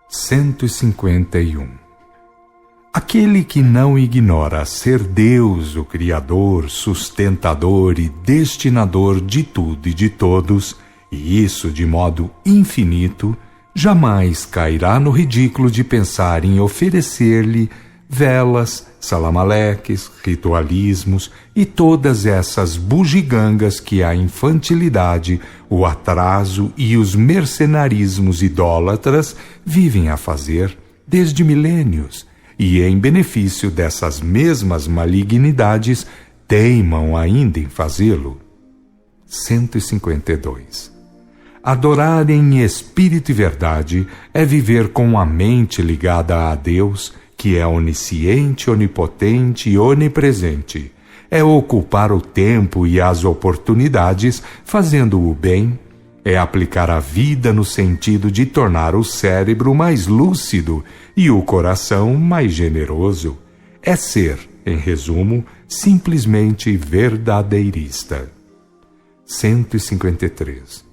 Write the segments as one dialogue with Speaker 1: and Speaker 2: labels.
Speaker 1: 151. Aquele que não ignora ser Deus, o Criador, sustentador e destinador de tudo e de todos, e isso de modo infinito, jamais cairá no ridículo de pensar em oferecer-lhe velas, salamaleques, ritualismos e todas essas bugigangas que a infantilidade, o atraso e os mercenarismos idólatras vivem a fazer desde milênios, e em benefício dessas mesmas malignidades teimam ainda em fazê-lo. 152. Adorar em espírito e verdade é viver com a mente ligada a Deus, que é onisciente, onipotente e onipresente. É ocupar o tempo e as oportunidades fazendo o bem. É aplicar a vida no sentido de tornar o cérebro mais lúcido e o coração mais generoso. É ser, em resumo, simplesmente verdadeirista. 153.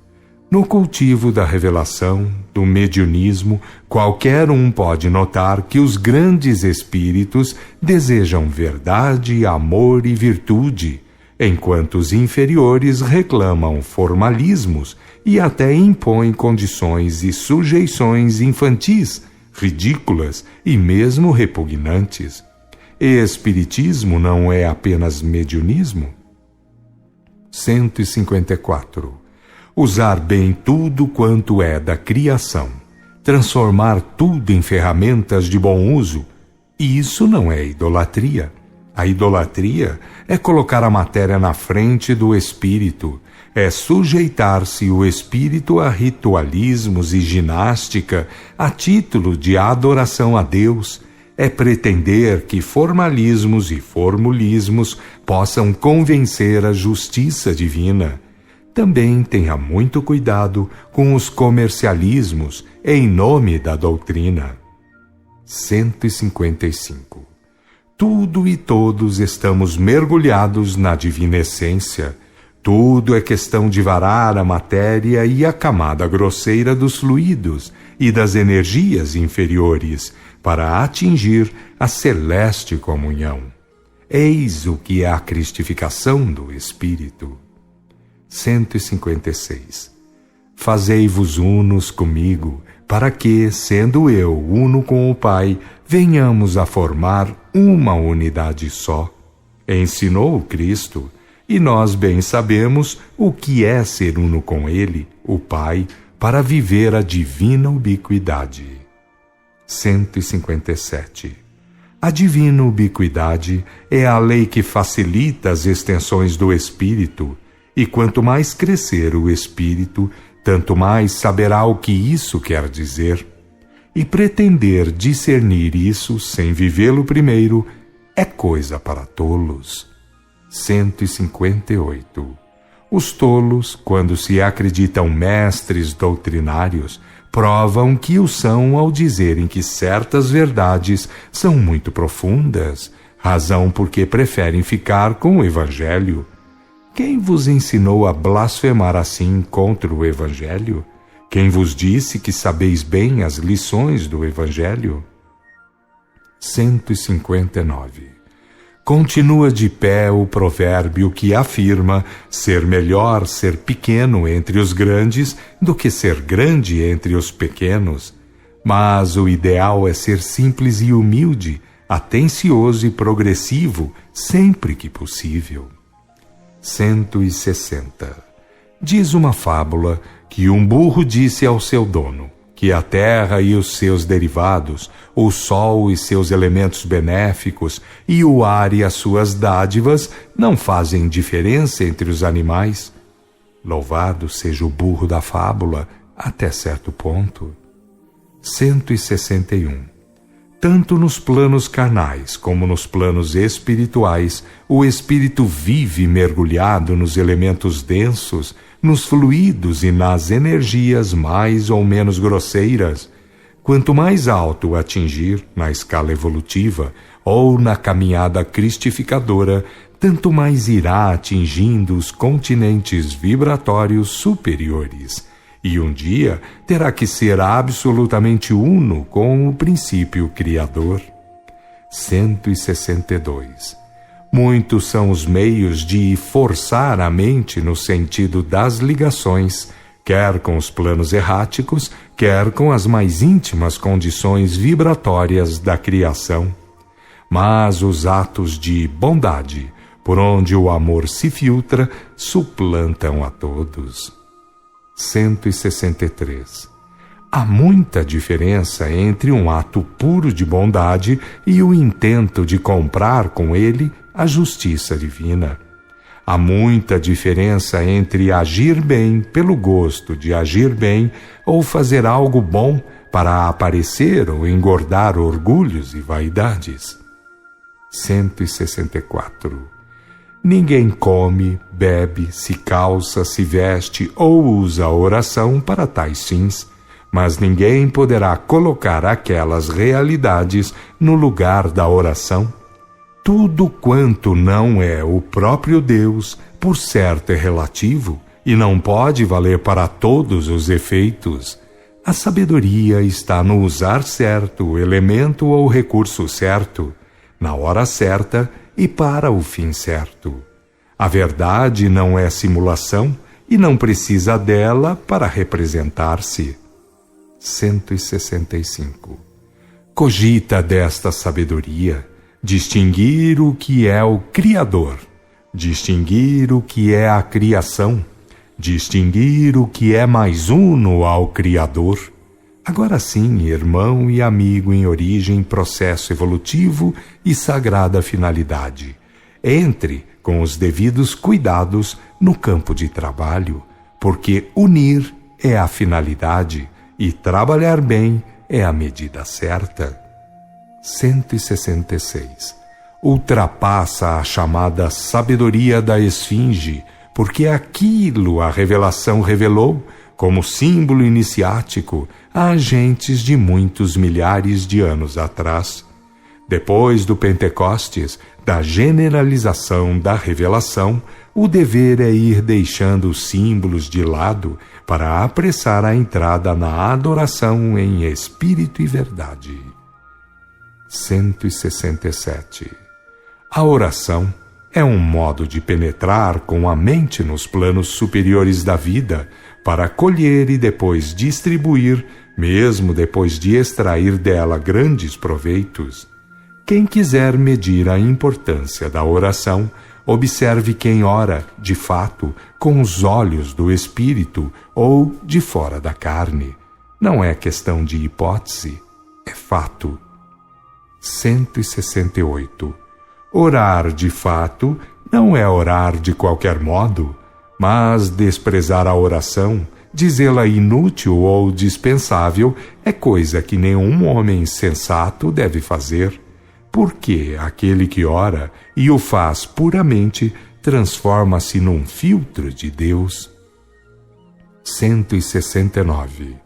Speaker 1: No cultivo da revelação, do mediunismo, qualquer um pode notar que os grandes espíritos desejam verdade, amor e virtude, enquanto os inferiores reclamam formalismos e até impõem condições e sujeições infantis, ridículas e mesmo repugnantes. E espiritismo não é apenas mediunismo? 154. Usar bem tudo quanto é da criação, transformar tudo em ferramentas de bom uso, isso não é idolatria. A idolatria é colocar a matéria na frente do espírito, é sujeitar-se o espírito a ritualismos e ginástica a título de adoração a Deus, é pretender que formalismos e formulismos possam convencer a justiça divina. Também tenha muito cuidado com os comercialismos em nome da doutrina. 155. Tudo e todos estamos mergulhados na divina essência. Tudo é questão de varar a matéria e a camada grosseira dos fluidos e das energias inferiores para atingir a celeste comunhão. Eis o que é a cristificação do espírito. 156. Fazei-vos unos comigo, para que, sendo eu uno com o Pai, venhamos a formar uma unidade só. Ensinou Cristo, e nós bem sabemos o que é ser uno com Ele, o Pai, para viver a divina ubiquidade. 157. A divina ubiquidade é a lei que facilita as extensões do Espírito, e quanto mais crescer o espírito, tanto mais saberá o que isso quer dizer. E pretender discernir isso sem vivê-lo primeiro é coisa para tolos. 158. Os tolos, quando se acreditam mestres doutrinários, provam que o são ao dizerem que certas verdades são muito profundas, razão porque preferem ficar com o Evangelho. Quem vos ensinou a blasfemar assim contra o Evangelho? Quem vos disse que sabeis bem as lições do Evangelho? 159. Continua de pé o provérbio que afirma ser melhor ser pequeno entre os grandes do que ser grande entre os pequenos. Mas o ideal é ser simples e humilde, atencioso e progressivo, sempre que possível. 160. Diz uma fábula que um burro disse ao seu dono que a terra e os seus derivados, o sol e seus elementos benéficos e o ar e as suas dádivas não fazem diferença entre os animais. Louvado seja o burro da fábula até certo ponto. 161. Tanto nos planos carnais como nos planos espirituais, o espírito vive mergulhado nos elementos densos, nos fluidos e nas energias mais ou menos grosseiras. Quanto mais alto atingir na escala evolutiva ou na caminhada cristificadora, tanto mais irá atingindo os continentes vibratórios superiores. e um dia terá que ser absolutamente uno com o princípio criador. 162. Muitos são os meios de forçar a mente no sentido das ligações, quer com os planos erráticos, quer com as mais íntimas condições vibratórias da criação. Mas os atos de bondade, por onde o amor se filtra, suplantam a todos. 163. Há muita diferença entre um ato puro de bondade e o intento de comprar com ele a justiça divina. Há muita diferença entre agir bem pelo gosto de agir bem ou fazer algo bom para aparecer ou engordar orgulhos e vaidades. 164. Ninguém come, bebe, se calça, se veste ou usa a oração para tais fins, mas ninguém poderá colocar aquelas realidades no lugar da oração. Tudo quanto não é o próprio Deus, por certo é relativo e não pode valer para todos os efeitos. A sabedoria está no usar certo o elemento ou recurso certo, na hora certa e para o fim certo. A verdade não é simulação e não precisa dela para representar-se. 165. Cogita desta sabedoria, distinguir o que é o Criador, distinguir o que é a criação, distinguir o que é mais uno ao Criador. Agora sim, irmão e amigo em origem, processo evolutivo e sagrada finalidade. Entre com os devidos cuidados no campo de trabalho, porque unir é a finalidade e trabalhar bem é a medida certa. 166. Ultrapassa a chamada sabedoria da esfinge, porque aquilo a revelação revelou, como símbolo iniciático, a agentes de muitos milhares de anos atrás. Depois do Pentecostes, da generalização da revelação, o dever é ir deixando os símbolos de lado para apressar a entrada na adoração em espírito e verdade. 167. A oração é um modo de penetrar com a mente nos planos superiores da vida para colher e depois distribuir, mesmo depois de extrair dela grandes proveitos. Quem quiser medir a importância da oração, observe quem ora, de fato, com os olhos do espírito ou de fora da carne. Não é questão de hipótese, é fato. 168. Orar de fato não é orar de qualquer modo, mas desprezar a oração, dizê-la inútil ou dispensável, é coisa que nenhum homem sensato deve fazer, porque aquele que ora e o faz puramente transforma-se num filtro de Deus. 169.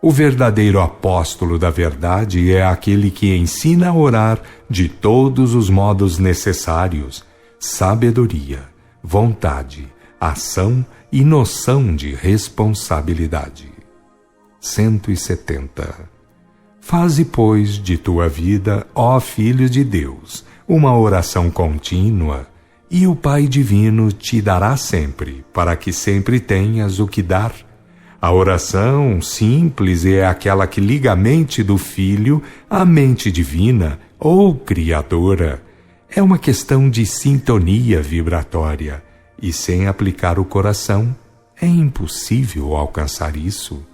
Speaker 1: O verdadeiro apóstolo da verdade é aquele que ensina a orar de todos os modos necessários, sabedoria, vontade, ação e noção de responsabilidade. 170. Faze, pois, de tua vida, ó Filho de Deus, uma oração contínua, e o Pai Divino te dará sempre, para que sempre tenhas o que dar. A oração simples é aquela que liga a mente do Filho à mente divina ou criadora. É uma questão de sintonia vibratória, e sem aplicar o coração, é impossível alcançar isso.